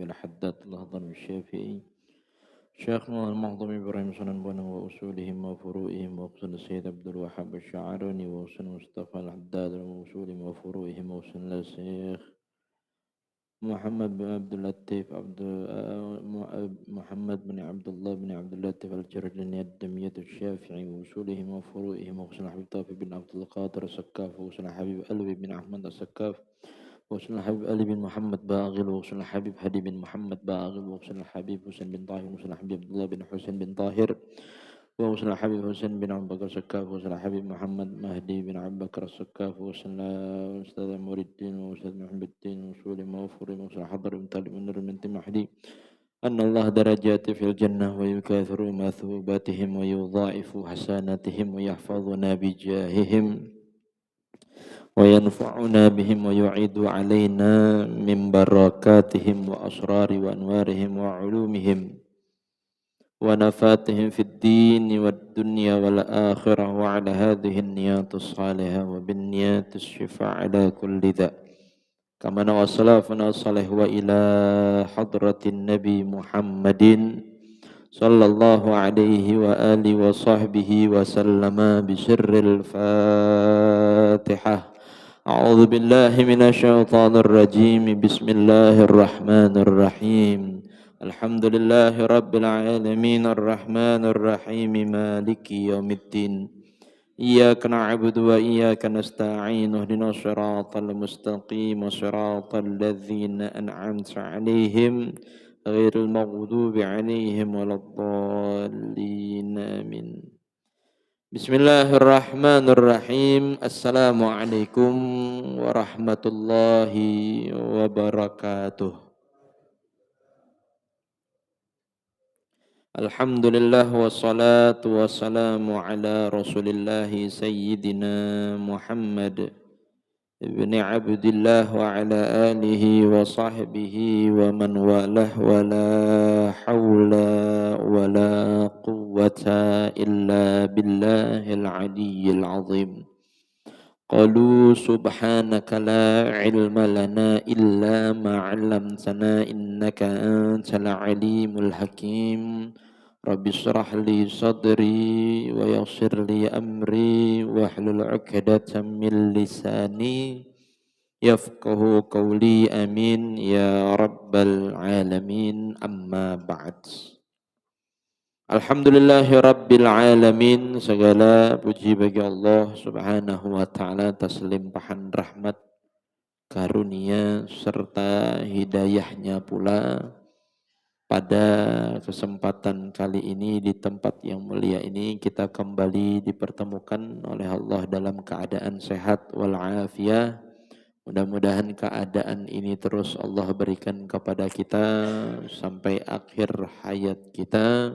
بن حداد الهضمي الشافعي شيخنا المعظم إبراهيم سنن بنا وأصولهم وفروعهم وأقصد السيد عبد الوهاب الشعراني وأحسن مصطفى الحداد وأصولهم وفروعهم وأحسن الشيخ محمد بن عبد اللطيف محمد بن عبد الله بن عبد اللطيف الجرجاني الدمية الشافعي وأصولهم وفروعهم وأحسن الحبيب طافي بن عبد القادر السكاف وأحسن الحبيب ألوي بن أحمد السكاف وأحسن الحبيب علي بن محمد باغل وأحسن الحبيب هدي بن محمد باغل وأحسن الحبيب حسين بن طاهر وأحسن الحبيب عبد الله بن حسين بن طاهر وأحسن الحبيب حسين بن أبو بكر السكاف وأحسن الحبيب محمد مهدي بن أبو بكر السكاف وأحسن الأستاذ مور الدين وأستاذ محمد الدين وصول موفور وأحسن حضر بن طالب بن بنت مهدي أن الله درجات في الجنة ويكاثر مثوباتهم ويضاعف حسناتهم ويحفظنا بجاههم وينفعنا بهم ويعيد علينا من بركاتهم وأسرار وأنوارهم وعلومهم ونفاتهم في الدين والدنيا والآخرة وعلى هذه النيات الصالحة وبالنيات الشفاء على كل ذا كما وصلافنا الصالح وإلى حضرة النبي محمد صلى الله عليه وآله وصحبه وسلم بسر الفاتحة أعوذ بالله من الشيطان الرجيم بسم الله الرحمن الرحيم الحمد لله رب العالمين الرحمن الرحيم مالك يوم الدين إياك نعبد وإياك نستعين اهدنا الصراط المستقيم صراط الذين أنعمت عليهم غير المغضوب عليهم ولا الضالين آمين بسم الله الرحمن الرحيم السلام عليكم ورحمة الله وبركاته Alhamdulillah wassalatu wassalamu ala rasulillah sayyidina Muhammad ibni abdillah wa ala alihi wa sahbihi wa man walah wa la hawla wa la quwwata illa billahil aliyyil azim qalu subhanaka la ilma lana illa ma 'allamtana innaka antal alimul hakim Rabbi syrah li sadri wa yassir li amri wa hlul 'uqdatam min lisani yafqahu qawli amin ya rabbal alamin amma ba'd. Alhamdulillahi rabbil alamin, segala puji bagi Allah subhanahu wa ta'ala atas limpahan rahmat karunia serta hidayahnya pula. Pada kesempatan kali ini di tempat yang mulia ini kita kembali dipertemukan oleh Allah dalam keadaan sehat walafiat. Mudah-mudahan keadaan ini terus Allah berikan kepada kita sampai akhir hayat kita.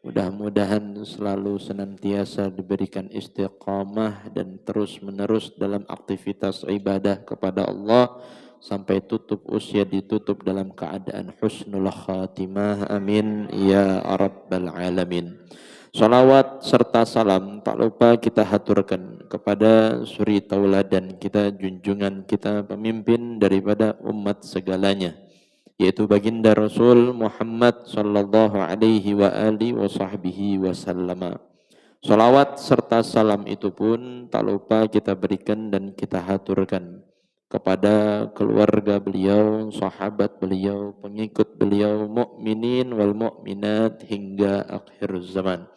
Mudah-mudahan selalu senantiasa diberikan istiqamah dan terus menerus dalam aktivitas ibadah kepada Allah sampai tutup usia ditutup dalam keadaan husnul khatimah amin ya rabbal alamin. Salawat serta salam tak lupa kita haturkan kepada suri tauladan kita, junjungan kita, pemimpin daripada umat segalanya, yaitu baginda Rasul Muhammad sallallahu alaihi wa alihi wa sahbihi wasallam. Salawat serta salam itu pun tak lupa kita berikan dan kita haturkan kepada keluarga beliau, sahabat beliau, pengikut beliau, mukminin wal mukminat hingga akhir zaman.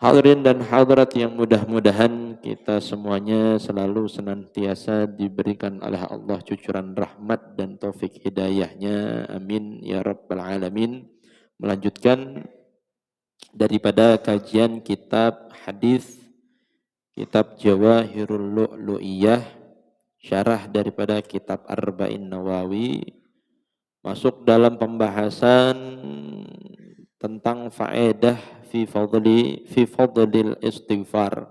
Hadirin dan hadirat yang mudah-mudahan kita semuanya selalu senantiasa diberikan oleh Allah cucuran rahmat dan taufik hidayahnya. Amin ya rabbal alamin. Melanjutkan daripada kajian kitab hadis, kitab Jawahirul Lu'lu'iyah, syarah daripada kitab Arba'in Nawawi, masuk dalam pembahasan tentang faedah fi fadlil istighfar.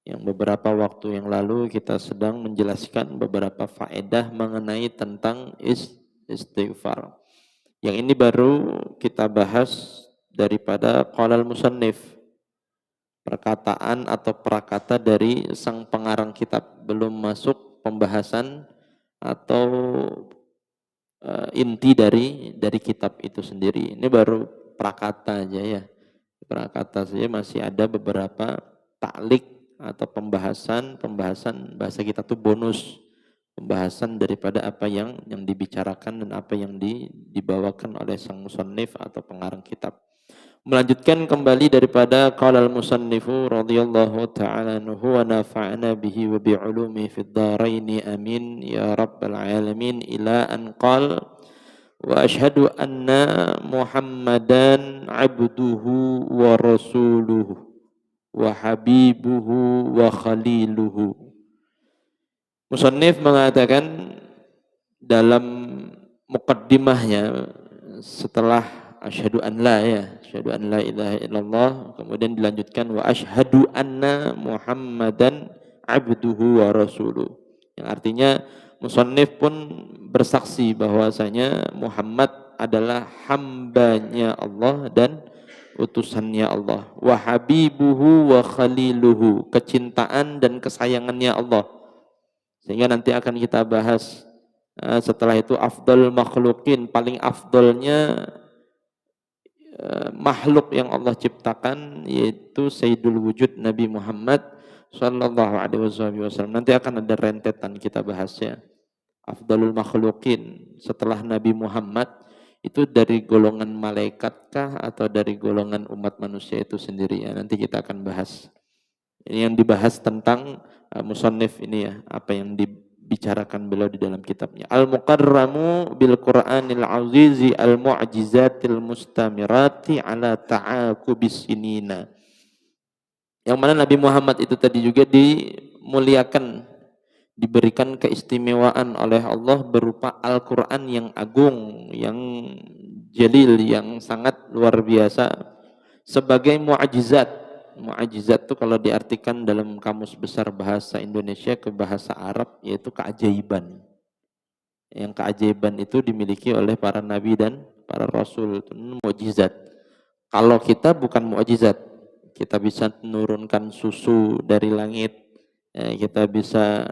Yang beberapa waktu yang lalu kita sedang menjelaskan beberapa faedah mengenai tentang istighfar. Yang ini baru kita bahas daripada qalal musannif, perkataan atau prakata dari sang pengarang kitab, belum masuk pembahasan atau inti dari kitab itu sendiri. Ini baru prakata aja ya. Prakata saja masih ada beberapa taklik atau pembahasan bahasa kita tuh bonus, pembahasan daripada apa yang dibicarakan dan apa yang dibawakan oleh sang musannif atau pengarang kitab. Melanjutkan kembali daripada qala al-musannifu radhiyallahu ta'ala anhu wa nafa'ana bihi wa bi'ulumi fid dharain amin ya rabbal alamin ila an qala wa ashhadu anna muhammadan abduhu wa rasuluhu wa habibuhu wa khaliluhu. Musannif mengatakan dalam muqaddimahnya setelah asyhadu an la asyhadu an la ilaha illallah, kemudian dilanjutkan wa asyhadu anna muhammadan abduhu wa rasuluh, yang artinya musannif pun bersaksi bahwasanya Muhammad adalah hambanya Allah dan utusannya Allah, wa habibuhu wa khaliluhu, kecintaan dan kesayangannya Allah. Sehingga nanti akan kita bahas setelah itu afdal makhlukin, paling afdalnya makhluk yang Allah ciptakan yaitu Sayyidul Wujud Nabi Muhammad sallallahu alaihi wasallam. Nanti akan ada rentetan kita bahasnya. Afdalul makhlukin setelah Nabi Muhammad itu dari golongan malaikatkah atau dari golongan umat manusia itu sendiri ya. Nanti kita akan bahas. Ini yang dibahas tentang musannif ini ya, apa yang dibicarakan beliau di dalam kitabnya. Al-Mukarramu bil Qur'anil Azizi al-mu'jizatil mustamirati ala ta'akubis sinina. Yang mana Nabi Muhammad itu tadi juga dimuliakan, diberikan keistimewaan oleh Allah berupa Al-Quran yang agung, yang jalil, yang sangat luar biasa sebagai mu'jizat. Mu'jizat itu kalau diartikan dalam kamus besar bahasa Indonesia ke bahasa Arab yaitu keajaiban. Yang keajaiban itu dimiliki oleh para nabi dan para rasul, itu mukjizat. Kalau kita bukan mukjizat, kita bisa menurunkan susu dari langit, kita bisa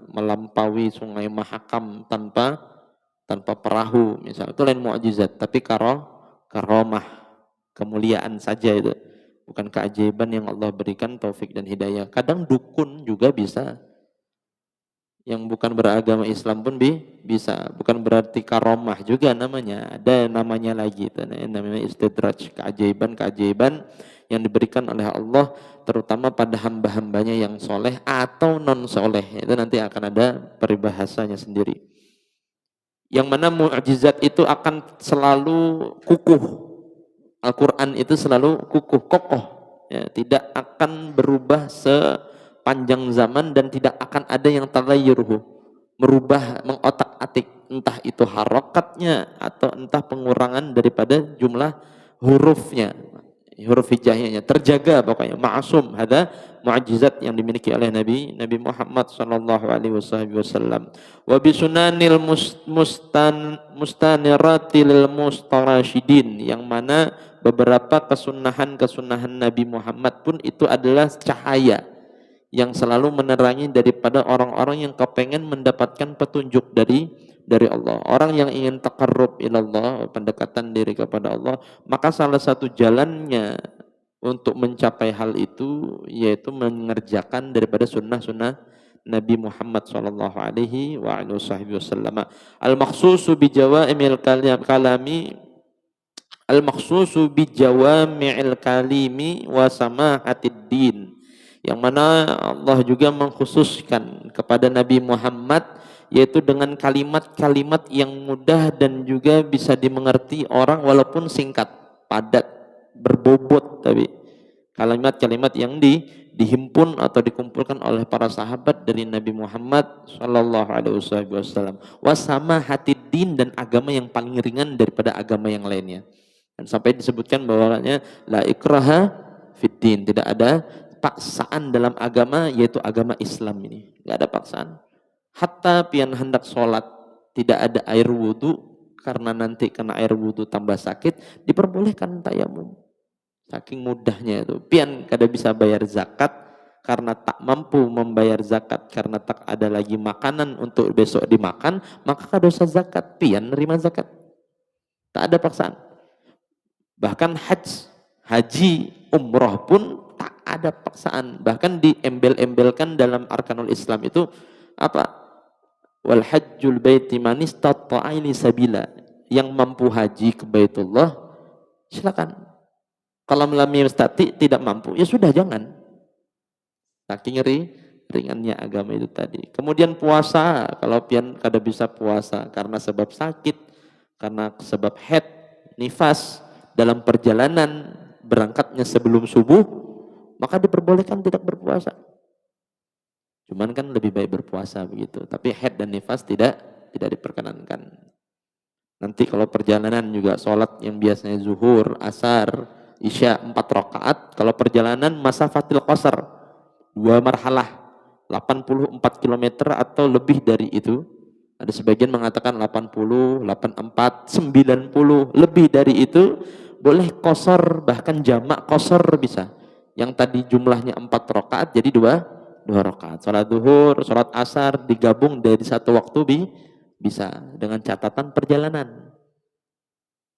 melampaui sungai Mahakam tanpa perahu, misalnya itu lain mukjizat, tapi karomah, kemuliaan saja itu. Bukan keajaiban yang Allah berikan taufik dan hidayah. Kadang dukun juga bisa. Yang bukan beragama Islam pun bisa. Bukan berarti karomah juga namanya. Ada namanya lagi. Itu namanya istidraj. Keajaiban yang diberikan oleh Allah terutama pada hamba-hambanya yang soleh atau non soleh. Itu nanti akan ada peribahasanya sendiri. Yang mana mukjizat itu akan selalu kukuh. Al-Quran itu selalu kukuh, kokoh, ya, tidak akan berubah sepanjang zaman dan tidak akan ada yang taghayyuruhu, merubah, mengotak-atik, entah itu harokatnya atau entah pengurangan daripada jumlah hurufnya, huruf hijaiyahnya, terjaga pokoknya, ma'asum. Ada mukjizat yang dimiliki oleh Nabi Muhammad sallallahu alaihi wasallam. Wa bisunanil mustaniratil mustarashidin, yang mana beberapa kesunahan Nabi Muhammad pun itu adalah cahaya yang selalu menerangi daripada orang-orang yang kepengen mendapatkan petunjuk dari Allah. Orang yang ingin taqarrub ilallah, pendekatan diri kepada Allah, maka salah satu jalannya untuk mencapai hal itu yaitu mengerjakan daripada sunnah-sunnah Nabi Muhammad sallallahu alaihi wasallam. Al-makhsusu bi jawami'il kalami al-makhsusu bi jawami'il kalimi wa samahatid din, yang mana Allah juga mengkhususkan kepada Nabi Muhammad yaitu dengan kalimat-kalimat yang mudah dan juga bisa dimengerti orang walaupun singkat, padat, berbobot, tapi kalimat-kalimat yang dihimpun atau dikumpulkan oleh para sahabat dari Nabi Muhammad sallallahu alaihi wasallam. Wasama hatid din, dan agama yang paling ringan daripada agama yang lainnya. Dan sampai disebutkan bahwanya la ikraha fid din, tidak ada paksaan dalam agama, yaitu agama Islam ini. Enggak ada paksaan. Hatta pian hendak sholat tidak ada air wudu, karena nanti kena air wudu tambah sakit, diperbolehkan tayamum. Saking mudahnya itu. Pian kada bisa bayar zakat, karena tak mampu membayar zakat, karena tak ada lagi makanan untuk besok dimakan, maka dosa zakat, pian nerima zakat. Tak ada paksaan. Bahkan haji, umroh pun tak ada paksaan. Bahkan diembel-embelkan dalam arkanul Islam itu apa? Wal hajjul baiti man istata'a sabila. Yang mampu haji ke Baitullah, silakan. Kalau melalui stati tidak mampu, ya sudah jangan. Saking ringannya agama itu tadi. Kemudian puasa, kalau pian kada bisa puasa karena sebab sakit, karena sebab haid, nifas, dalam perjalanan berangkatnya sebelum subuh, maka diperbolehkan tidak berpuasa. Cuman kan lebih baik berpuasa begitu. Tapi haid dan nifas tidak diperkenankan. Nanti kalau perjalanan juga sholat yang biasanya zuhur, asar, isya 4 rakaat, kalau perjalanan masafatil qasar 2 marhalah 84 km atau lebih dari itu. Ada sebagian mengatakan 80, 84, 90, lebih dari itu boleh qasar, bahkan jamak qasar bisa. Yang tadi jumlahnya 4 rakaat jadi 2 rakaat. Salat zuhur, salat asar digabung dari satu waktu bisa dengan catatan perjalanan.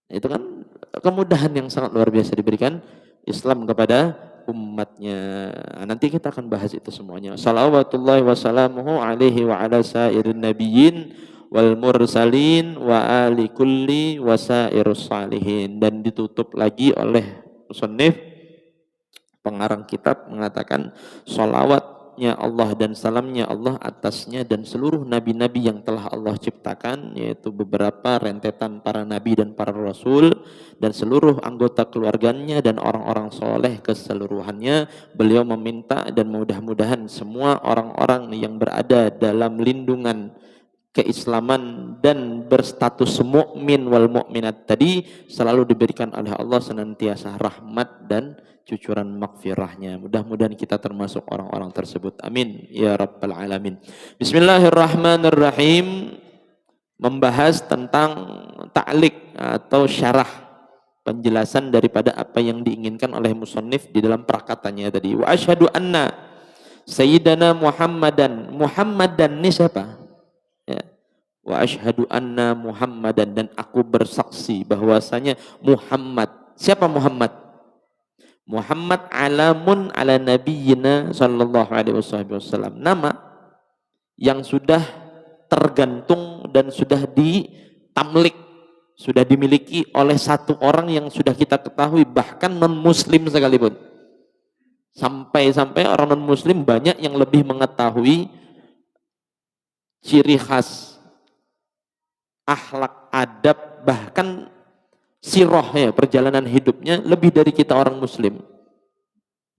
Itu kan kemudahan yang sangat luar biasa diberikan Islam kepada umatnya. Nanti kita akan bahas itu semuanya. Salawatullahi wassalamuhu alaihi wa ala sairin nabiyyin wal mursalin wa ali kulli wasairus salihin. Dan ditutup lagi oleh musannif pengarang kitab mengatakan salawatnya Allah dan salamnya Allah atasnya dan seluruh nabi-nabi yang telah Allah ciptakan, yaitu beberapa rentetan para nabi dan para rasul dan seluruh anggota keluarganya dan orang-orang soleh keseluruhannya. Beliau meminta dan mudah-mudahan semua orang-orang yang berada dalam lindungan keislaman dan berstatus mukmin wal mukminat tadi selalu diberikan oleh Allah senantiasa rahmat dan cucuran makfirahnya. Mudah-mudahan kita termasuk orang-orang tersebut. Amin ya rabbal alamin. Bismillahirrahmanirrahim. Membahas tentang ta'liq atau syarah, penjelasan daripada apa yang diinginkan oleh musannif di dalam perkataannya tadi. Wa asyhadu anna sayyidana Muhammadan. Muhammadan ini siapa? Ya. Wa asyhadu anna Muhammadan, dan aku bersaksi bahwasanya Muhammad. Siapa Muhammad? Muhammad alamun ala nabiyyina sallallahu alaihi wasallam. Nama yang sudah tergantung dan sudah ditamlik, sudah dimiliki oleh satu orang yang sudah kita ketahui, bahkan non-muslim sekalipun. Sampai-sampai orang non-muslim banyak yang lebih mengetahui ciri khas, akhlak, adab, bahkan sirahnya, perjalanan hidupnya lebih dari kita orang muslim.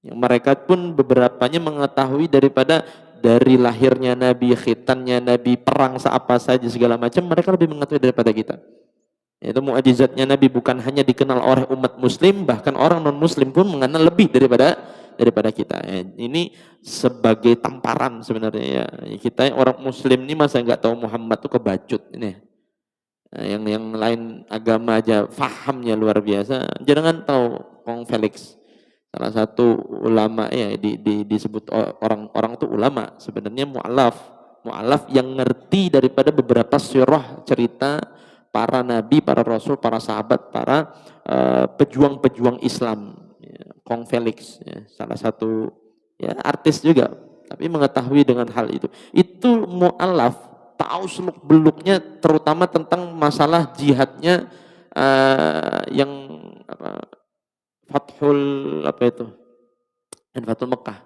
Yang mereka pun beberapanya mengetahui daripada dari lahirnya Nabi, khitannya Nabi, perang apa saja segala macam, mereka lebih mengetahui daripada kita. Itu mukjizatnya Nabi, bukan hanya dikenal oleh umat muslim, bahkan orang non muslim pun mengenal lebih daripada kita. Ini sebagai tamparan sebenarnya ya. Kita orang muslim ini masa nggak tahu Muhammad itu kebacut ini. Yang lain agama aja fahamnya luar biasa. Jangan tahu Kong Felix, salah satu ulama ya, disebut orang-orang itu ulama, sebenarnya mu'alaf yang ngerti daripada beberapa sirah cerita para nabi, para rasul, para sahabat, para pejuang-pejuang Islam. Kong Felix ya, salah satu ya artis juga, tapi mengetahui dengan hal itu. Itu mu'alaf, tahu seluk beluknya, terutama tentang masalah jihadnya yang Fathul apa itu? Dan Fathul Mekah.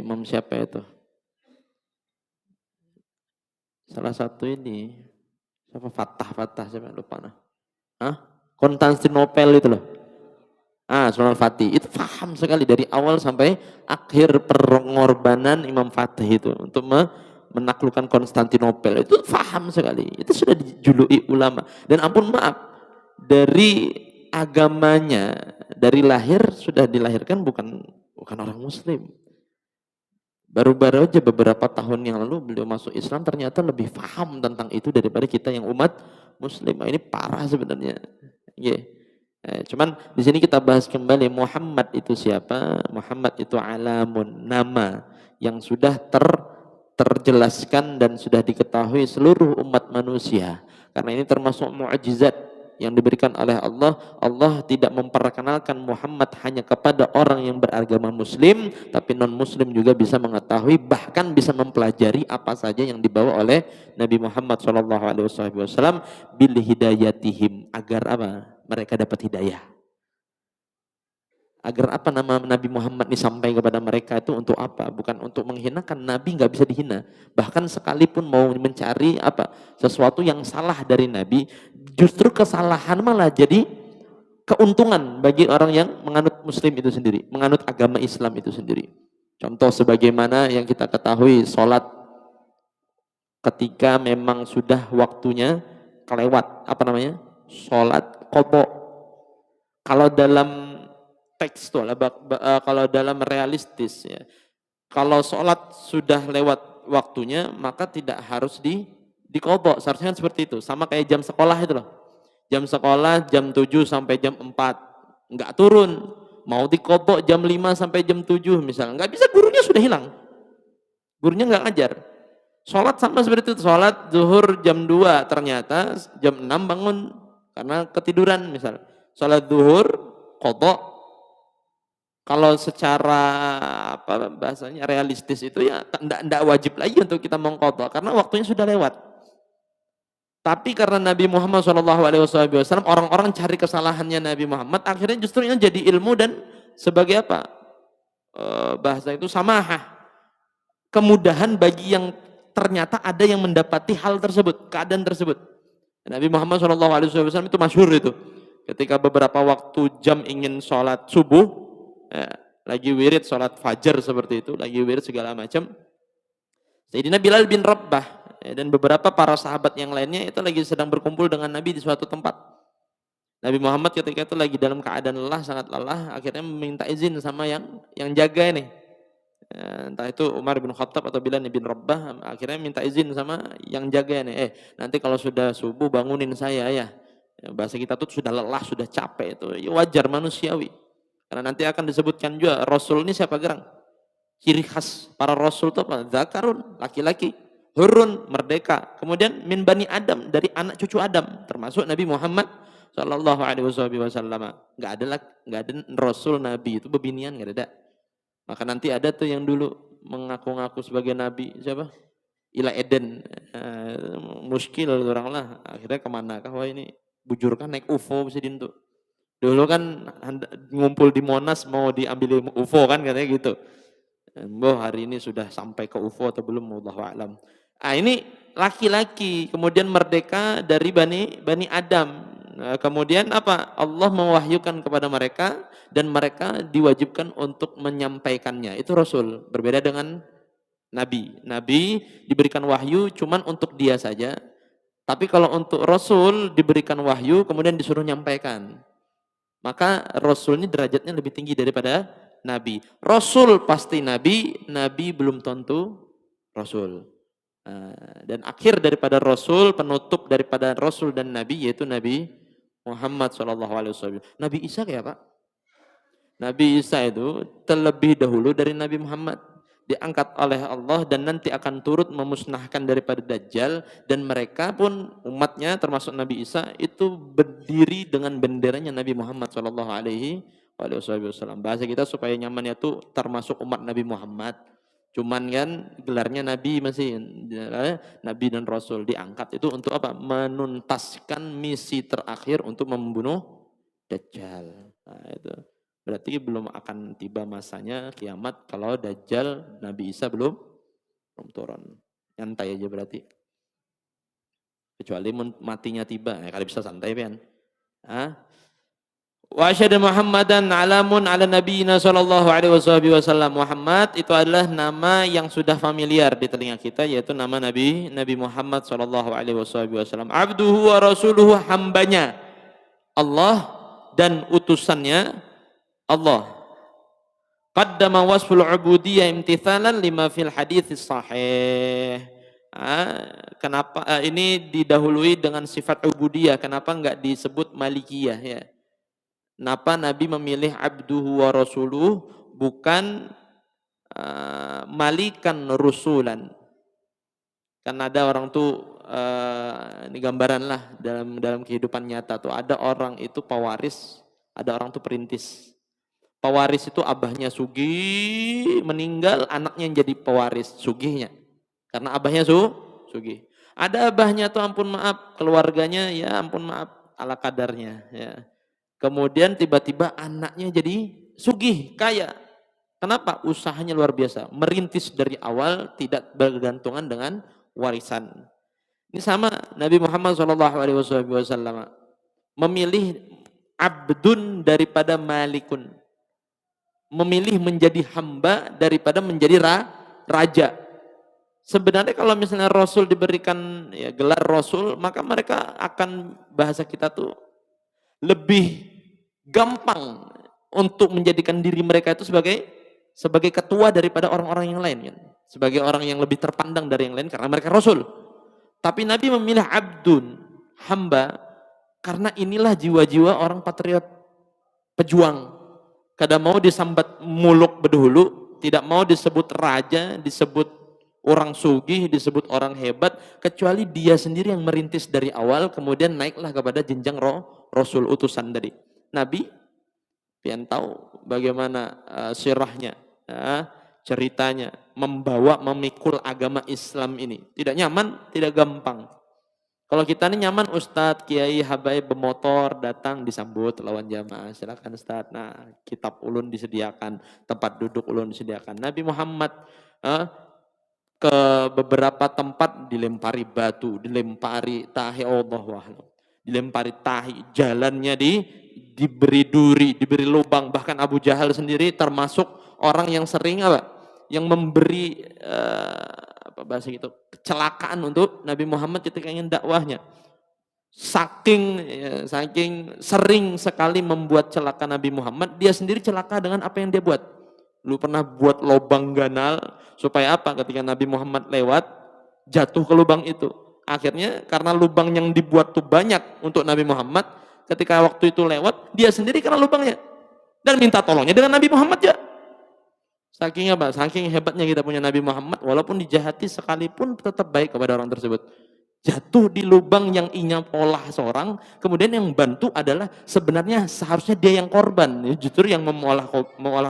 Imam siapa itu? Salah satu ini siapa? Fatah siapa, lupa nah. Konstantinopel itu loh. Sunan Fatih itu paham sekali dari awal sampai akhir pengorbanan Imam Fatih itu untuk menaklukkan Konstantinopel, itu paham sekali. Itu sudah dijuluki ulama. Dan ampun maaf, dari agamanya dari lahir sudah dilahirkan bukan orang muslim. Baru-baru aja beberapa tahun yang lalu beliau masuk Islam, ternyata lebih paham tentang itu daripada kita yang umat muslim. Ini parah sebenarnya. Yeah. Cuman di sini kita bahas kembali Muhammad itu siapa? Muhammad itu alamun, nama yang sudah terjelaskan dan sudah diketahui seluruh umat manusia. Karena ini termasuk mukjizat yang diberikan oleh Allah. Allah tidak memperkenalkan Muhammad hanya kepada orang yang beragama muslim, tapi non muslim juga bisa mengetahui, bahkan bisa mempelajari apa saja yang dibawa oleh Nabi Muhammad SAW bil hidayatihim, agar apa? Mereka dapat hidayah. Agar apa nama Nabi Muhammad ini sampai kepada mereka itu untuk apa? Bukan untuk menghinakan. Nabi nggak bisa dihina. Bahkan sekalipun mau mencari apa sesuatu yang salah dari Nabi, justru kesalahan malah jadi keuntungan bagi orang yang menganut Muslim itu sendiri, menganut agama Islam itu sendiri. Contoh sebagaimana yang kita ketahui, sholat ketika memang sudah waktunya kelewat, apa namanya? Sholat qadha. Kalau dalam tekstual, kalau dalam realistis ya, kalau sholat sudah lewat waktunya maka tidak harus diqadha. Seharusnya kan seperti itu. Sama kayak jam sekolah itu loh. Jam sekolah jam 7 sampai jam 4 nggak turun. Mau diqadha jam 5 sampai jam 7 misalnya. Nggak bisa, gurunya sudah hilang. Gurunya nggak ngajar. Sholat sama seperti itu. Sholat zuhur jam 2 ternyata jam 6 bangun karena ketiduran misalnya. Sholat zuhur qadha. Kalau secara apa bahasanya realistis itu ya tidak wajib lagi untuk kita mengqadha karena waktunya sudah lewat. Tapi karena Nabi Muhammad SAW, orang-orang cari kesalahannya Nabi Muhammad, akhirnya justru ini jadi ilmu dan sebagai apa? Bahasa itu samahah. Kemudahan bagi yang ternyata ada yang mendapati hal tersebut, keadaan tersebut. Nabi Muhammad SAW itu masyhur itu. Ketika beberapa waktu jam ingin sholat subuh, lagi wirid sholat fajar seperti itu, lagi wirid segala macam. Sayyidina Bilal bin Rabah dan beberapa para sahabat yang lainnya itu lagi sedang berkumpul dengan Nabi di suatu tempat. Nabi Muhammad ketika itu lagi dalam keadaan lelah, sangat lelah, akhirnya meminta izin sama yang jaga ini. Entah itu Umar bin Khattab atau Bilal bin Rabah, akhirnya minta izin sama yang jaga ini. Nanti kalau sudah subuh bangunin saya ya. Bahasa kita tuh sudah lelah, sudah capek itu. Ya wajar, manusiawi. Karena nanti akan disebutkan juga Rasul ini siapa gerang. Ciri khas para Rasul itu apa? Zakarun, laki-laki. Hurun, merdeka. Kemudian min bani Adam, dari anak cucu Adam. Termasuk Nabi Muhammad Sallallahu Alaihi Wasallam. Nggak ada Rasul Nabi itu bebinian, nggak ada. Maka nanti ada tuh yang dulu mengaku-ngaku sebagai Nabi. Siapa? Ila Eden. Muskil orang lah. Akhirnya kemana? Wah ini bujurkan naik UFO bisa dintu. Dulu kan ngumpul di Monas mau diambil UFO kan katanya gitu. Boh hari ini sudah sampai ke UFO atau belum? Wallahu a'lam. Ini laki-laki kemudian merdeka dari bani Adam. Kemudian apa? Allah mewahyukan kepada mereka dan mereka diwajibkan untuk menyampaikannya. Itu Rasul. Berbeda dengan Nabi. Nabi diberikan wahyu cuman untuk dia saja. Tapi kalau untuk Rasul diberikan wahyu kemudian disuruh nyampaikan. Maka Rasul ini derajatnya lebih tinggi daripada Nabi. Rasul pasti Nabi, Nabi belum tentu Rasul. Dan akhir daripada Rasul, penutup daripada Rasul dan Nabi yaitu Nabi Muhammad SAW. Nabi Isa kayak Pak? Nabi Isa itu terlebih dahulu dari Nabi Muhammad. Diangkat oleh Allah dan nanti akan turut memusnahkan daripada Dajjal, dan mereka pun umatnya termasuk Nabi Isa itu berdiri dengan benderanya Nabi Muhammad SAW. Bahasa kita supaya nyamannya itu termasuk umat Nabi Muhammad. Cuman kan gelarnya Nabi masih Nabi dan Rasul, diangkat itu untuk apa? Menuntaskan misi terakhir untuk membunuh Dajjal. Nah, itu. Berarti belum akan tiba masanya kiamat kalau Dajjal Nabi Isa belum turun. Nyantai aja berarti. Kecuali matinya tiba, ya kali bisa santai kan. Wa asyhadu Muhammadan alamun ala nabiyina sallallahu alaihi wasallam. Muhammad itu adalah nama yang sudah familiar di telinga kita, yaitu nama Nabi Muhammad sallallahu alaihi wasallam. Abduhu wa rasuluhu, hambanya Allah dan utusannya Allah. Qaddama wasful ubudiyyah imtithalan lima fil hadits sahih. Kenapa ini didahului dengan sifat ubudiyah? Kenapa enggak disebut malikiyah ya? Kenapa Nabi memilih abduhu wa rasuluh bukan malikan rusulan? Kan ada orang tuh ini gambaran lah dalam dalam kehidupan nyata tuh ada orang itu pewaris, ada orang tuh perintis. Pewaris itu abahnya sugih, meninggal anaknya yang jadi pewaris sugihnya. Karena abahnya sugih. Ada abahnya tuh ampun maaf, keluarganya ya ampun maaf ala kadarnya ya. Kemudian tiba-tiba anaknya jadi sugih, kaya. Kenapa? Usahanya luar biasa. Merintis dari awal, tidak bergantungan dengan warisan. Ini sama Nabi Muhammad SAW memilih abdun daripada malikun. Memilih menjadi hamba daripada menjadi raja. Sebenarnya kalau misalnya Rasul diberikan ya, gelar Rasul, maka mereka akan, bahasa kita tuh lebih gampang untuk menjadikan diri mereka itu sebagai ketua daripada orang-orang yang lain kan. Sebagai orang yang lebih terpandang dari yang lain karena mereka Rasul. Tapi Nabi memilih abdun, hamba, karena inilah jiwa-jiwa orang patriot, pejuang. Kada mau disambat muluk berdahulu, tidak mau disebut raja, disebut orang sugih, disebut orang hebat, kecuali dia sendiri yang merintis dari awal, kemudian naiklah kepada jenjang Rasul utusan tadi. Nabi, pian tahu bagaimana sirahnya, ceritanya, memikul agama Islam ini. Tidak nyaman, tidak gampang. Kalau kita ini nyaman, Ustadz, Kiai, Habaib bermotor datang disambut lawan jamaah. Silakan Ustadz. Nah, kitab ulun disediakan, tempat duduk ulun disediakan. Nabi Muhammad ke beberapa tempat dilempari batu, dilempari tahi, dilempari tahi, jalannya diberi duri, diberi lubang. Bahkan Abu Jahal sendiri termasuk orang yang sering apa? Yang memberi bahasa gitu, kecelakaan untuk Nabi Muhammad ketika ingin dakwahnya. Saking sering sekali membuat celaka Nabi Muhammad, dia sendiri celaka dengan apa yang dia buat. Lu pernah buat lubang ganal supaya apa? Ketika Nabi Muhammad lewat, jatuh ke lubang itu. Akhirnya karena lubang yang dibuat tuh banyak untuk Nabi Muhammad, ketika waktu itu lewat, dia sendiri kena lubangnya dan minta tolongnya dengan Nabi Muhammad ya. Saking apa? Saking hebatnya kita punya Nabi Muhammad, walaupun dijahati sekalipun tetap baik kepada orang tersebut. Jatuh di lubang yang inya polah seorang, kemudian yang bantu adalah sebenarnya seharusnya dia yang korban. Justru yang mengolah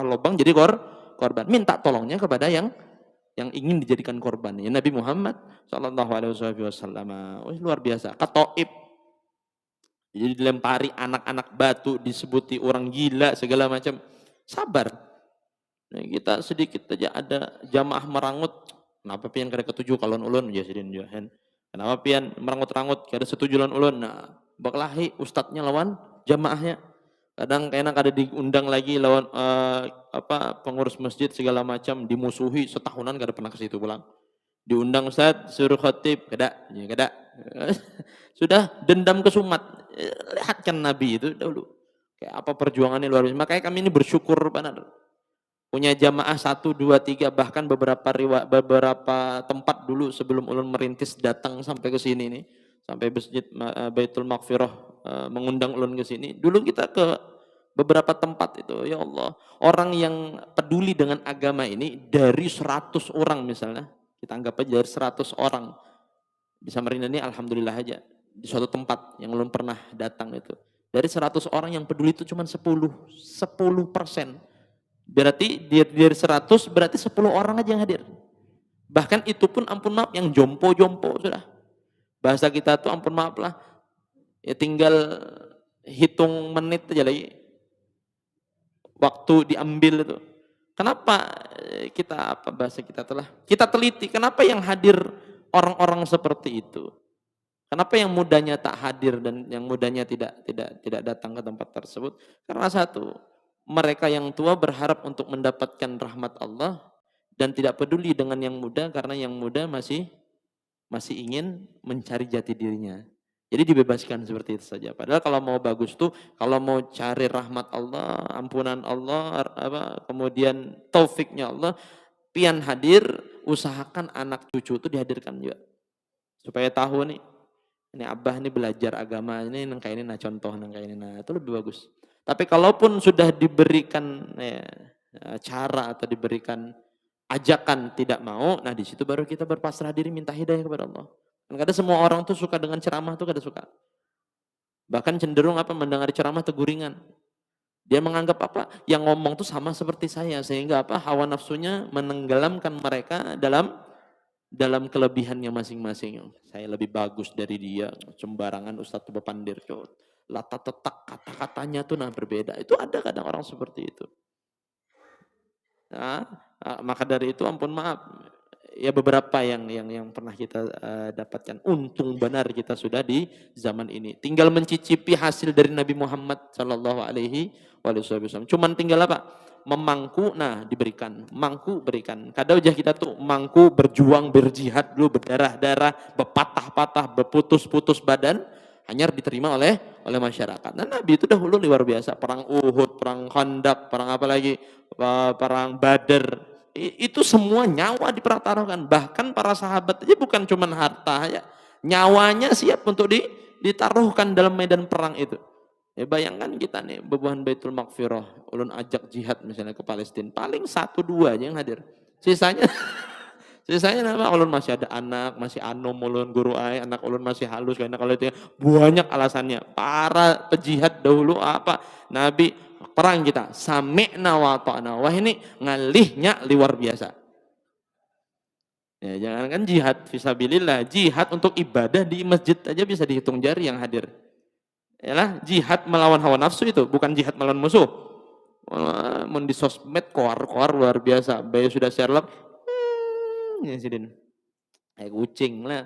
lubang jadi korban. Minta tolongnya kepada yang ingin dijadikan korban. Ya, Nabi Muhammad Shallallahu Alaihi Wasallam. Luar biasa. Katoib. Jadi dilempari anak-anak batu, disebuti orang gila segala macam. Sabar. Nah, kita sedikit aja ada jamaah merangut, kenapa pian kada ketujuh kalon ulun jasidin johan. Kenapa pian merangut-rangut kada setuju lawan ulun. Nah, baklahi ustadznya lawan jamaahnya. Kadang kayaknya kada diundang lagi lawan pengurus masjid segala macam, dimusuhi setahunan kada pernah ke situ pulang. Diundang Ustaz, suruh khatib, kada, ya kada. Sudah dendam kesumat. Lihat kan Nabi itu dahulu. Kayak apa perjuangannya luar biasa. Makanya kami ini bersyukur benar. Punya jamaah 1, 2, 3, bahkan beberapa tempat dulu sebelum ulun merintis datang sampai ke sini nih, sampai masjid Baitul Maghfirah mengundang ulun ke sini. Dulu kita ke beberapa tempat itu, ya Allah, orang yang peduli dengan agama ini dari 100 orang misalnya, kita anggap aja dari 100 orang di Samarinda ini, alhamdulillah aja di suatu tempat yang ulun pernah datang itu, dari 100 orang yang peduli itu cuma 10%. Berarti dari 100 berarti 10 orang aja yang hadir. Bahkan itu pun ampun maaf yang jompo-jompo sudah. Bahasa kita tuh ampun maaf lah. Ya tinggal hitung menit aja lagi. Waktu diambil itu. Kenapa kita bahasa kita telah kita teliti kenapa yang hadir orang-orang seperti itu? Kenapa yang mudanya tak hadir dan yang mudanya tidak datang ke tempat tersebut? Karena satu, mereka yang tua berharap untuk mendapatkan rahmat Allah dan tidak peduli dengan yang muda karena yang muda masih ingin mencari jati dirinya. Jadi dibebaskan seperti itu saja. Padahal kalau mau bagus tuh, kalau mau cari rahmat Allah, ampunan Allah, kemudian taufiknya Allah, pian hadir, usahakan anak cucu itu dihadirkan juga. Supaya tahu nih, ini abah nih belajar agama ini, nang kayak ini nah contoh, nang kayak ini nah, itu lebih bagus. Tapi kalaupun sudah diberikan cara atau diberikan ajakan tidak mau, nah di situ baru kita berpasrah diri minta hidayah kepada Allah. Dan kadang semua orang tuh suka dengan ceramah tuh kadang suka. Bahkan cenderung mendengar ceramah teguringan. Dia menganggap yang ngomong tuh sama seperti saya, sehingga hawa nafsunya menenggelamkan mereka dalam kelebihannya masing-masing. Saya lebih bagus dari dia, sembarangan Ustadz Bapandir. Lata tetak kata-katanya tuh berbeda. Itu ada kadang orang seperti itu. Nah, maka dari itu ampun maaf, ya beberapa yang pernah kita dapatkan. Untung benar kita sudah di zaman ini. Tinggal mencicipi hasil dari Nabi Muhammad Shallallahu Alaihi Wasallam. Cuman tinggal memangku, diberikan. Mangku berikan. Kadang aja kita tuh mangku berjuang, berjihad dulu, berdarah-darah, berpatah-patah, berputus-putus badan, hanya diterima oleh masyarakat. Nah, Nabi itu dahulu luar biasa. Perang Uhud, perang Khandaq, perang apa lagi, perang Badar. Itu semua nyawa dipertaruhkan. Bahkan para sahabat aja bukan cuma harta, ya, nyawanya siap untuk ditaruhkan dalam medan perang itu. Ya bayangkan kita nih, bebuhan Baitul Maqfirah, ulun ajak jihad misalnya ke Palestina, paling 1-2 aja yang hadir. Sisanya ulun masih ada anak, masih anom ulun guru anak ulun masih halus, karena kalau itu banyak alasannya. Para pejihad dahulu Nabi perang kita, sami'na wa ta'na. Wah ini ngalihnya luar biasa. Ya, jangan kan jihad fisabilillah, jihad untuk ibadah di masjid aja bisa dihitung jari yang hadir. Yalah, jihad melawan hawa nafsu itu, bukan jihad melawan musuh. Mun di sosmed koar luar biasa. Bayi sudah Sherlock, ya sidin. Kayak kucing lah.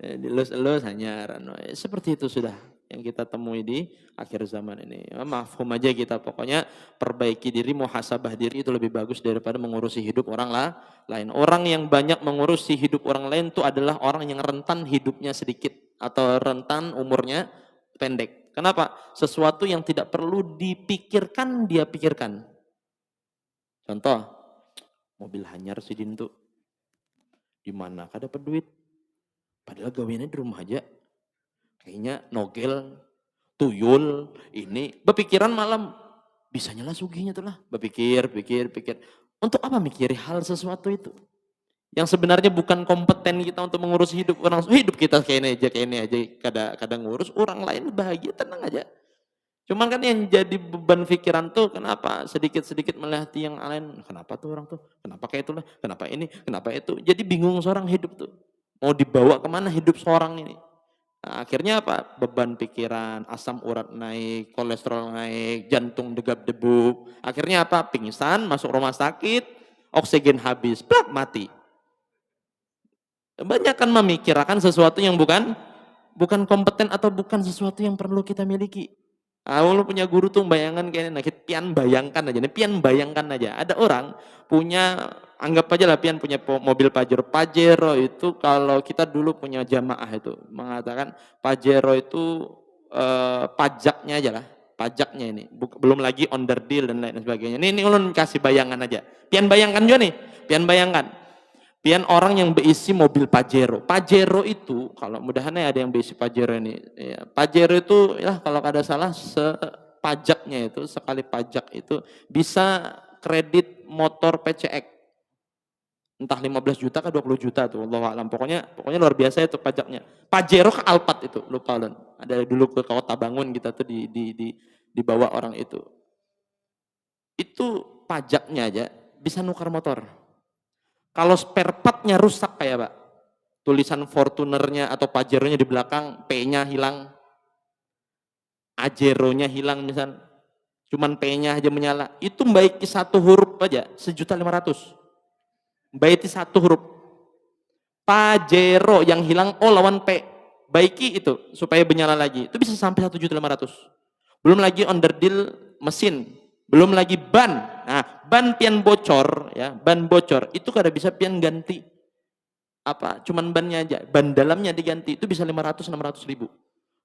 Dilus-elus hanya seperti itu sudah yang kita temui di akhir zaman ini. Mafhum aja kita, pokoknya perbaiki diri, muhasabah diri itu lebih bagus daripada mengurusi hidup orang lain. Orang yang banyak mengurusi hidup orang lain itu adalah orang yang rentan hidupnya sedikit atau rentan umurnya pendek. Kenapa? Sesuatu yang tidak perlu dipikirkan, dia pikirkan. Contoh, mobil hanyar si Dintu. Di mana kada dapat duit? Padahal gawiannya di rumah aja. Kayaknya nogel, tuyul, ini. Berpikiran malam, bisa nyala suginya tuh lah. Berpikir. Untuk apa mikiri hal sesuatu itu? Yang sebenarnya bukan kompeten kita untuk mengurus hidup orang. Hidup kita kayak ini aja. Kadang ngurus, orang lain bahagia, tenang aja. Cuman kan yang jadi beban pikiran tuh kenapa sedikit-sedikit melihat yang lain. Kenapa tuh orang tuh? Kenapa kayak itulah? Kenapa ini? Kenapa itu? Jadi bingung seorang hidup tuh. Mau dibawa kemana hidup seorang ini? Nah, akhirnya beban pikiran, asam urat naik, kolesterol naik, jantung degap-debu. Akhirnya pingsan, masuk rumah sakit, oksigen habis, mati. Banyak kan memikirkan sesuatu yang bukan kompeten atau bukan sesuatu yang perlu kita miliki. Lu punya guru tuh bayangan kayaknya, pian bayangkan aja. Ada orang punya, anggap aja lah pian punya mobil Pajero itu, kalau kita dulu punya jamaah itu mengatakan Pajero itu pajaknya aja lah, pajaknya ini, belum lagi onderdil dan lain sebagainya. Ini ulun kasih bayangan aja. Pian bayangkan juga nih, pian orang yang berisi mobil Pajero. Pajero itu, kalau mudahannya ada yang berisi Pajero ini. Ya, Pajero itu, ya kalau kada salah, pajaknya itu, sekali pajak itu bisa kredit motor PCX. Entah 15 juta ke 20 juta tuh, Wallahualam. Pokoknya luar biasa itu pajaknya. Pajero ke Alphard itu, lupa ulun. Ada dulu ke Kota Bangun kita tuh dibawa orang itu. Itu pajaknya aja bisa nukar motor. Kalau spare partnya rusak kayak tulisan Fortunernya atau Pajeronya di belakang, P-nya hilang, Ajeronya hilang misal, cuman P-nya aja menyala, itu baiki 1 huruf aja, 1.500.000. Baiki 1 huruf. Pajero yang hilang O lawan P, baiki itu supaya menyala lagi, itu bisa sampai 1.500.000. Belum lagi onderdil mesin, belum lagi ban. Nah, ban pian bocor, ya, ban bocor itu kada bisa pian ganti. Cuman bannya aja, ban dalamnya diganti itu bisa 500-600 ribu.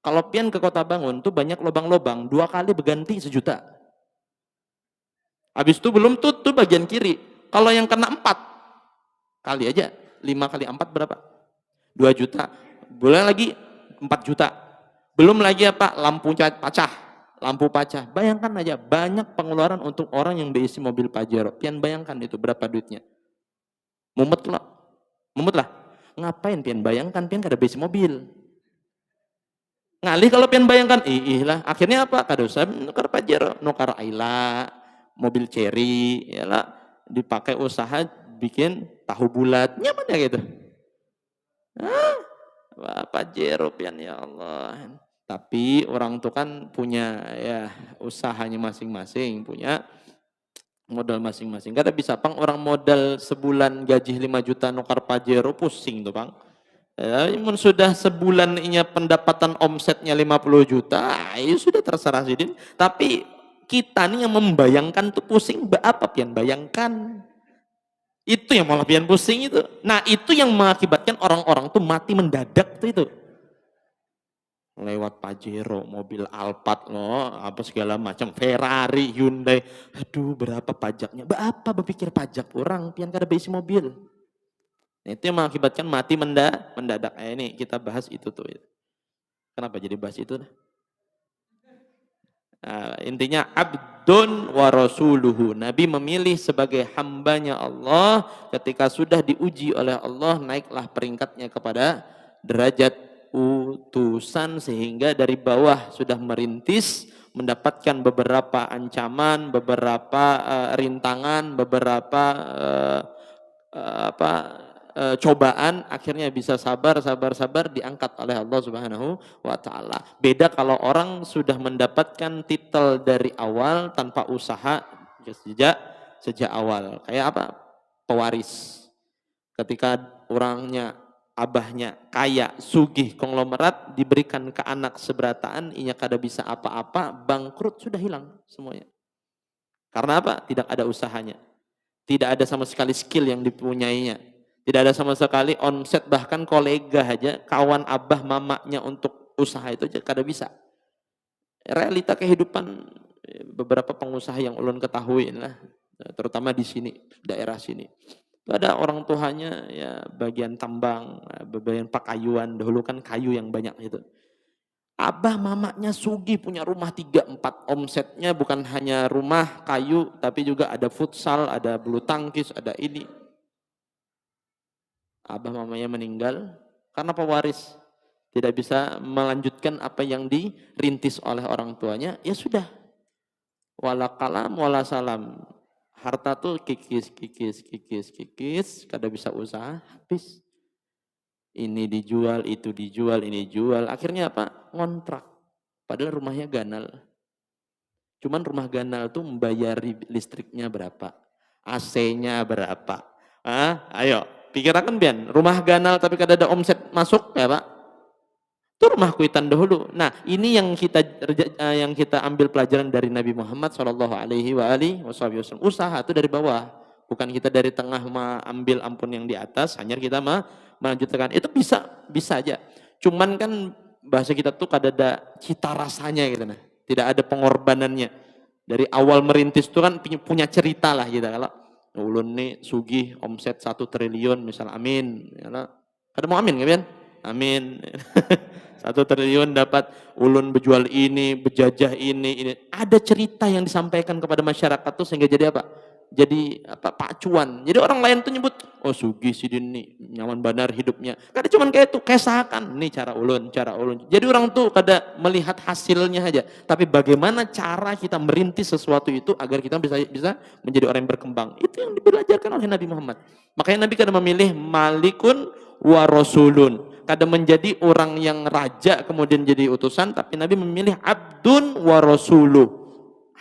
Kalau pian ke Kota Bangun tuh banyak lubang-lubang, 2 kali berganti 1 juta. Habis itu belum tuh bagian kiri. Kalau yang kena 4 kali aja, 5 kali 4 berapa? 2 juta. Boleh lagi 4 juta. Belum lagi lampu pacah. lampu pecah. Bayangkan aja banyak pengeluaran untuk orang yang berisi mobil Pajero. Pian bayangkan itu berapa duitnya. Mumet lah. Mumet lah. Ngapain pian bayangkan pian kada berisi mobil. Ngalih kalau pian bayangkan, lah. Akhirnya apa? Kada usah nukar Pajero, nukar Ayla, mobil Cherry, ya lah. Dipakai usaha bikin tahu bulat. Nyaman ya gitu. Wah, Pajero pian ya Allah. Tapi orang itu kan punya ya usahanya masing-masing, punya modal masing-masing. Kada bisa pang orang modal sebulan gaji 5 juta nukar Pajero pusing tuh pang. Ya, sudah sebulan inya pendapatan omsetnya 50 juta, ya sudah terserah sidin. Tapi kita nih yang membayangkan tuh pusing, apa pian bayangkan? Itu yang malah pian pusing itu. Nah itu yang mengakibatkan orang-orang tuh mati mendadak tuh itu. Lewat Pajero, mobil Alphard loh, apa segala macam, Ferrari, Hyundai. Aduh, berapa pajaknya? Berapa berpikir pajak orang pian kada berisi mobil. Nah, itu yang mengakibatkan mati mendadak. Ini kita bahas itu tuh. Kenapa jadi bahas itu? Nah, intinya abdun wa rasuluhu. Nabi memilih sebagai hambanya Allah ketika sudah diuji oleh Allah, naiklah peringkatnya kepada derajat utusan sehingga dari bawah sudah merintis mendapatkan beberapa ancaman, beberapa rintangan, beberapa cobaan, akhirnya bisa sabar diangkat oleh Allah Subhanahu wa taala. Beda kalau orang sudah mendapatkan titel dari awal tanpa usaha sejak awal. Kayak apa? Pewaris. Ketika orangnya abahnya kaya, sugih, konglomerat diberikan ke anak seberataan, inya kada bisa apa-apa, bangkrut sudah hilang semuanya. Karena apa? Tidak ada usahanya. Tidak ada sama sekali skill yang dipunyainya. Tidak ada sama sekali omset, bahkan kolega aja, kawan abah mamanya untuk usaha itu aja kada bisa. Realita kehidupan beberapa pengusaha yang ulun ketahui lah, terutama di sini, daerah sini. Itu ada orang tuanya ya bagian tambang, bagian pakayuan, dahulu kan kayu yang banyak itu. Abah mamanya sugih punya rumah 3-4, omsetnya bukan hanya rumah kayu tapi juga ada futsal, ada bulu tangkis, ada ini. Abah mamanya meninggal karena pewaris tidak bisa melanjutkan apa yang dirintis oleh orang tuanya, ya sudah. Wala kalam wala salam. Harta tuh kikis, kada bisa usaha, habis. Ini dijual, itu dijual, ini dijual. Akhirnya apa? Ngontrak. Padahal rumahnya ganal. Cuman rumah ganal tuh membayar listriknya berapa? AC-nya berapa? Ayo, pikirkan Bian. Rumah ganal tapi kada ada omset masuk ya Pak? Itu rumah kuitan dahulu. Nah, ini yang kita ambil pelajaran dari Nabi Muhammad SAW. Usaha itu dari bawah, bukan kita dari tengah ambil ampun yang di atas, hanya kita melanjutkan. Itu bisa aja. Cuman kan bahasa kita tuh kada ada cita rasanya gitu nah. Tidak ada pengorbanannya. Dari awal merintis itu kan punya cerita lah gitu. Kalau ulun nih sugih omset 1 triliun misal, amin. Kada mau amin kan? Amin. 1 triliun dapat ulun berjual ini, berjajah ini. Ada cerita yang disampaikan kepada masyarakat tuh sehingga jadi apa? Jadi pacuan. Jadi orang lain tuh nyebut, oh sugih si Dini, nyaman benar hidupnya. Kada cuman kayak itu, kesakan. Ini cara ulun. Jadi orang tuh kada melihat hasilnya aja, tapi bagaimana cara kita merintis sesuatu itu agar kita bisa menjadi orang yang berkembang. Itu yang dibelajarkan oleh Nabi Muhammad. Makanya Nabi kada memilih malikun wa rasulun. Kada menjadi orang yang raja kemudian jadi utusan, tapi Nabi memilih abdun wa rasuluh,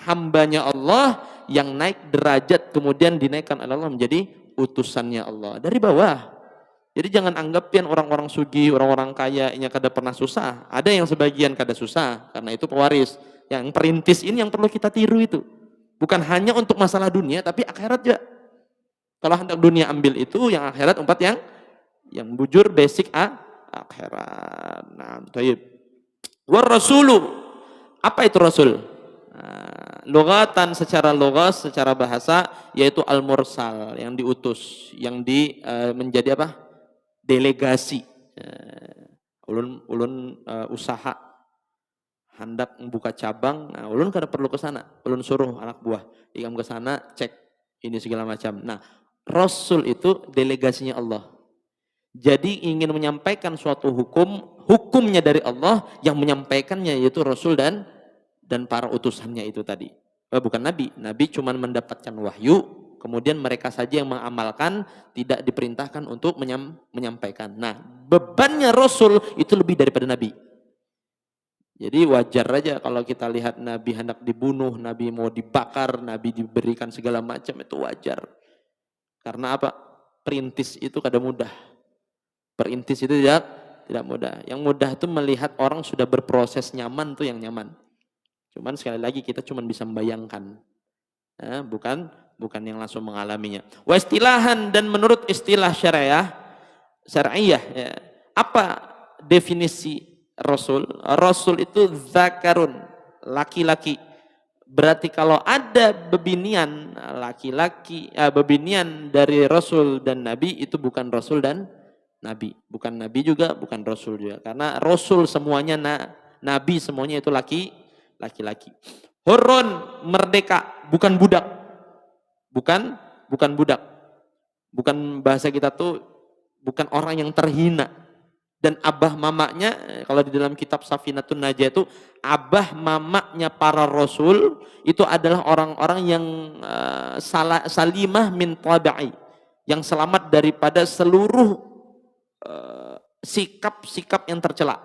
hambanya Allah yang naik derajat kemudian dinaikkan oleh Allah menjadi utusannya Allah dari bawah. Jadi jangan anggap pian orang-orang sugih, orang-orang kaya ini kada pernah susah. Ada yang sebagian kada susah karena itu pewaris. Yang perintis ini yang perlu kita tiru itu. Bukan hanya untuk masalah dunia tapi akhirat juga. Kalau hendak dunia ambil itu, yang akhirat yang bujur basic akhirat. Nah, taib. War rasulu. Apa itu rasul? Logatan secara logos, secara bahasa yaitu al-mursal, yang diutus, yang menjadi apa? Delegasi. Ulun usaha hendak membuka cabang, nah, ulun kada perlu ke sana. Ulun suruh anak buah, ikam ke sana cek ini segala macam. Nah, Rasul itu delegasinya Allah. Jadi ingin menyampaikan suatu hukum, hukumnya dari Allah, yang menyampaikannya yaitu Rasul dan para utusannya itu tadi. Bukan Nabi. Nabi cuma mendapatkan wahyu, kemudian mereka saja yang mengamalkan, tidak diperintahkan untuk menyampaikan. Nah, bebannya Rasul itu lebih daripada Nabi. Jadi wajar aja kalau kita lihat Nabi hendak dibunuh, Nabi mau dibakar, Nabi diberikan segala macam, itu wajar. Karena apa? Perintis itu kada mudah. Perintis itu tidak mudah. Yang mudah itu melihat orang sudah berproses nyaman tuh yang nyaman. Cuman sekali lagi kita cuma bisa membayangkan. Bukan yang langsung mengalaminya. Wa istilahan, dan menurut istilah syariah ya. Apa definisi Rasul? Rasul itu zakarun, laki-laki. Berarti kalau ada bebinian laki-laki, bebinian dari Rasul dan Nabi, itu bukan Rasul dan Nabi. Bukan Nabi juga, bukan Rasul juga. Karena Rasul semuanya Nabi semuanya itu laki-laki. Hurun, merdeka, bukan budak. Bukan budak. Bukan bahasa kita tuh, bukan orang yang terhina. Dan abah mamanya, kalau di dalam kitab Safinatun Najah itu, abah mamanya para Rasul itu adalah orang-orang yang salimah min tabi'i, yang selamat daripada seluruh sikap-sikap yang tercela.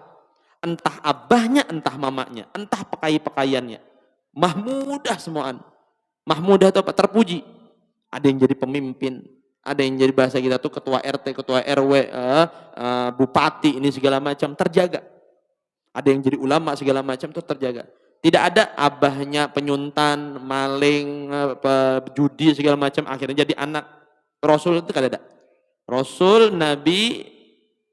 Entah abahnya, entah mamanya, entah pakaiannya. Mahmudah semuaan. Mahmudah itu apa? Terpuji. Ada yang jadi pemimpin, ada yang jadi bahasa kita tuh ketua RT, ketua RW, bupati, ini segala macam terjaga. Ada yang jadi ulama segala macam tuh terjaga. Tidak ada abahnya penyuntan, maling, judi segala macam akhirnya jadi anak. Rasul itu kada ada. Rasul, Nabi,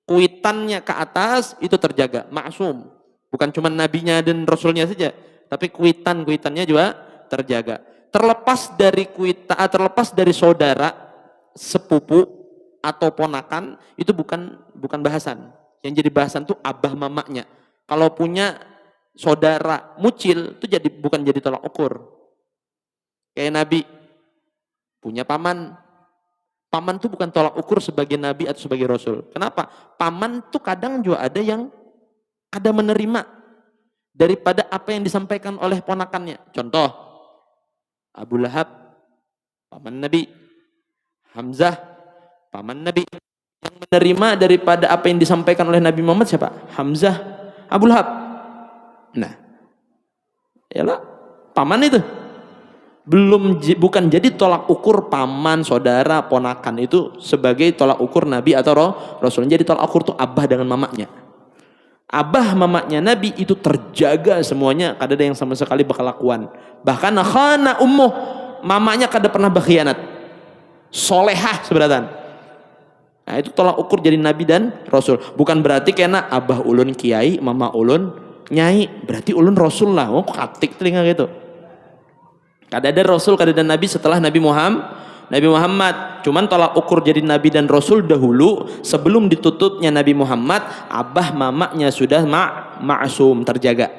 kuitannya ke atas itu terjaga, maksum. Bukan cuma nabinya dan rasulnya saja, tapi kuitannya juga terjaga. Terlepas dari saudara, sepupu atau ponakan, itu bukan bahasan. Yang jadi bahasan tuh abah mamanya. Kalau punya saudara mucil itu bukan jadi tolak ukur. Kayak Nabi punya paman. Paman tuh bukan tolak ukur sebagai Nabi atau sebagai Rasul. Kenapa? Paman tuh kadang juga ada yang ada menerima daripada apa yang disampaikan oleh ponakannya. Contoh, Abu Lahab, paman Nabi. Hamzah, paman Nabi. Yang menerima daripada apa yang disampaikan oleh Nabi Muhammad siapa? Hamzah, Abu Lahab. Nah, yalah, paman itu. Bukan jadi tolak ukur paman, saudara, ponakan itu sebagai tolak ukur Nabi atau Rasul. Jadi tolak ukur itu abah dengan mamanya. Abah mamanya Nabi itu terjaga semuanya, kada ada yang sama sekali berkelakuan. Bahkan khana ummuh, mamanya kada pernah berkhianat. Solehah seberatan. Nah, itu tolak ukur jadi Nabi dan Rasul. Bukan berarti kena abah ulun kiai, mama ulun nyai, berarti ulun Rasul lah. Oh, katik telinga gitu. Kada ada Rasul, kada ada Nabi setelah Nabi Muhammad. Cuman tolak ukur jadi Nabi dan Rasul dahulu, sebelum ditutupnya Nabi Muhammad, abah mamanya sudah ma'asum, terjaga.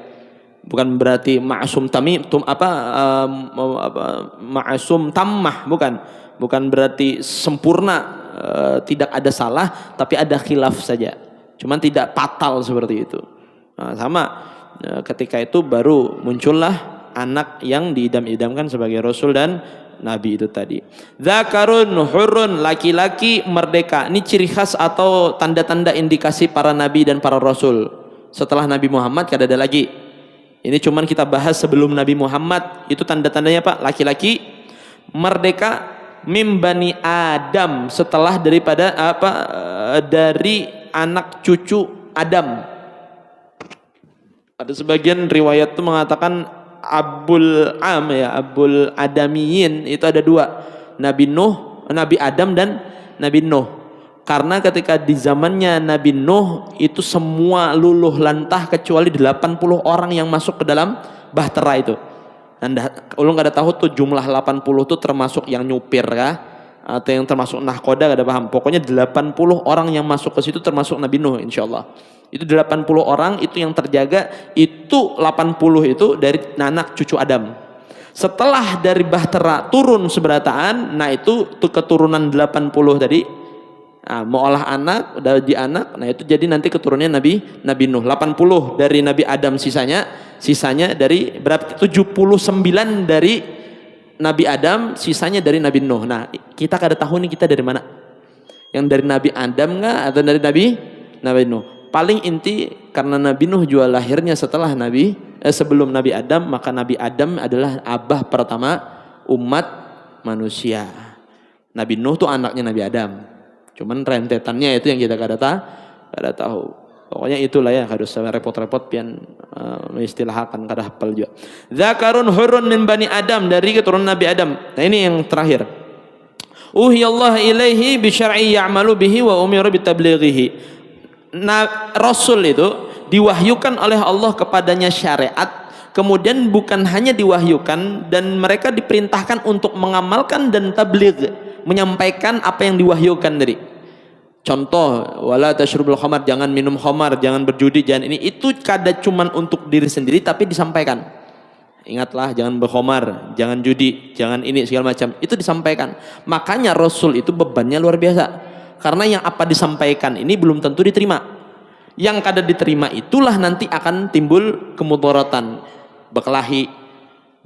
Bukan berarti ma'asum ma'asum tammah, bukan berarti sempurna, tidak ada salah, tapi ada khilaf saja. Cuman tidak fatal seperti itu. Nah, sama ketika itu baru muncullah anak yang diidam-idamkan sebagai Rasul dan Nabi itu tadi. Zakarun hurun, laki-laki merdeka. Ini ciri khas atau tanda-tanda indikasi para Nabi dan para Rasul. Setelah Nabi Muhammad kada ada lagi. Ini cuman kita bahas sebelum Nabi Muhammad. Itu tanda-tandanya Pak, laki-laki merdeka mim bani Adam, setelah daripada dari anak cucu Adam. Ada sebagian riwayat itu mengatakan Abul Adamiyin itu ada dua, Nabi Nuh, Nabi Adam dan Nabi Nuh. Karena ketika di zamannya Nabi Nuh itu semua luluh lantah kecuali 80 orang yang masuk ke dalam bahtera itu. Dan ulun kada tahu tuh jumlah 80 itu termasuk yang nyupir kah atau yang termasuk nahkoda, kada paham. Pokoknya 80 orang yang masuk ke situ termasuk Nabi Nuh insyaallah. Itu 80 orang itu yang terjaga, itu 80 itu dari anak cucu Adam. Setelah dari Bahtera turun seberataan, nah itu tuh keturunan 80 tadi. Nah, mau olah anak, udah di anak, nah itu jadi nanti keturunannya Nabi Nuh. 80 dari Nabi Adam sisanya dari berapa? 79 dari Nabi Adam, sisanya dari Nabi Nuh. Nah, kita kada tahu nih kita dari mana. Yang dari Nabi Adam enggak atau dari Nabi Nuh. Paling inti karena Nabi Nuh juga lahirnya setelah sebelum Nabi Adam, maka Nabi Adam adalah abah pertama umat manusia. Nabi Nuh tuh anaknya Nabi Adam. Cuman rentetannya itu yang kita kada tahu. Pokoknya itulah ya, harus repot-repot pian mengistilahkan kada hafal juga. Zakarun hurun min bani Adam, dari keturunan Nabi Adam. Nah ini yang terakhir. Uhiyallahu ilaihi bi syar'i ya'malu bihi wa umiru bi tablighihi. Nah, Rasul itu diwahyukan oleh Allah kepadanya syariat, kemudian bukan hanya diwahyukan dan mereka diperintahkan untuk mengamalkan dan tabligh, menyampaikan apa yang diwahyukan dari. Contoh, wala tasyrubul khamar, jangan minum khamar, jangan berjudi, jangan ini. Itu kada cuman untuk diri sendiri tapi disampaikan. Ingatlah, jangan berkhamar, jangan judi, jangan ini segala macam. Itu disampaikan. Makanya Rasul itu bebannya luar biasa. Karena yang apa disampaikan ini belum tentu diterima. Yang kada diterima itulah nanti akan timbul kemudaratan, berkelahi,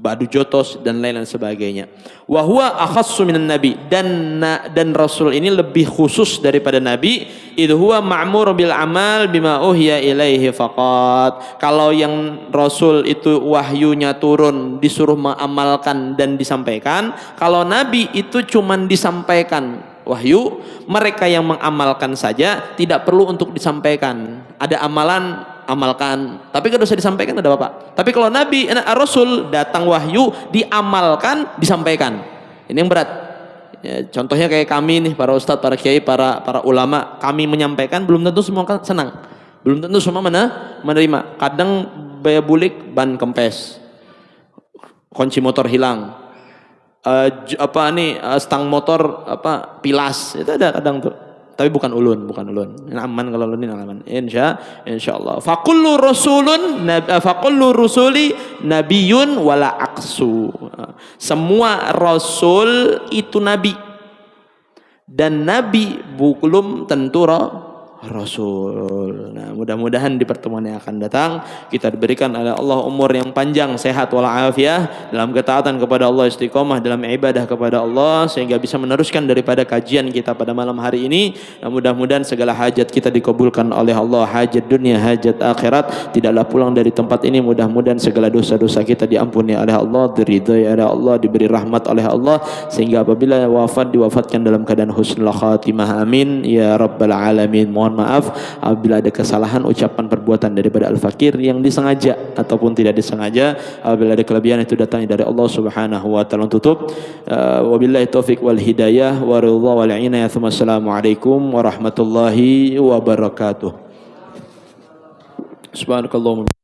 badu jotos dan lain-lain sebagainya. Wa huwa akhassu minan nabi, dan Rasul ini lebih khusus daripada nabi. Idh huwa ma'mur bil amal bima uhiya ilaihi faqat. Kalau yang Rasul itu wahyunya turun disuruh mengamalkan dan disampaikan, kalau nabi itu cuman disampaikan wahyu, mereka yang mengamalkan saja, tidak perlu untuk disampaikan. Ada amalan, amalkan, tapi kalau usah disampaikan ada apa. Tapi kalau Nabi, Rasul datang wahyu, diamalkan, disampaikan. Ini yang berat. Ya, contohnya kayak kami nih, para ustadz, para kiai, para ulama, kami menyampaikan belum tentu semua senang, belum tentu semua menerima. Kadang baya bulik ban kempes, kunci motor hilang, stang motor pilas, itu ada kadang tuh, tapi bukan ulun ini aman. Kalau ulun ini aman insyaallah. Faqullu rusuli nabiyun wala aqsu. Semua rasul itu nabi dan nabi belum tentu Rasul. Nah, mudah-mudahan di pertemuan yang akan datang kita diberikan oleh Allah umur yang panjang, sehat walafiat, dalam ketaatan kepada Allah, istiqomah dalam ibadah kepada Allah, sehingga bisa meneruskan daripada kajian kita pada malam hari ini. Nah, mudah-mudahan segala hajat kita dikabulkan oleh Allah, hajat dunia, hajat akhirat. Tidaklah pulang dari tempat ini, mudah-mudahan segala dosa-dosa kita diampuni oleh Allah, diridhai oleh Allah, diberi rahmat oleh Allah, sehingga apabila wafat diwafatkan dalam keadaan husnul khatimah. Amin ya rabbal alamin. Mohon maaf apabila ada kesalahan ucapan perbuatan daripada al-fakir yang disengaja ataupun tidak disengaja. Apabila ada kelebihan itu datangnya dari Allah Subhanahu wa taala. Tutup, wabillahi taufik wal hidayah wa ridha wal inayah. Assalamualaikum warahmatullahi wabarakatuh. Subhanakallahumma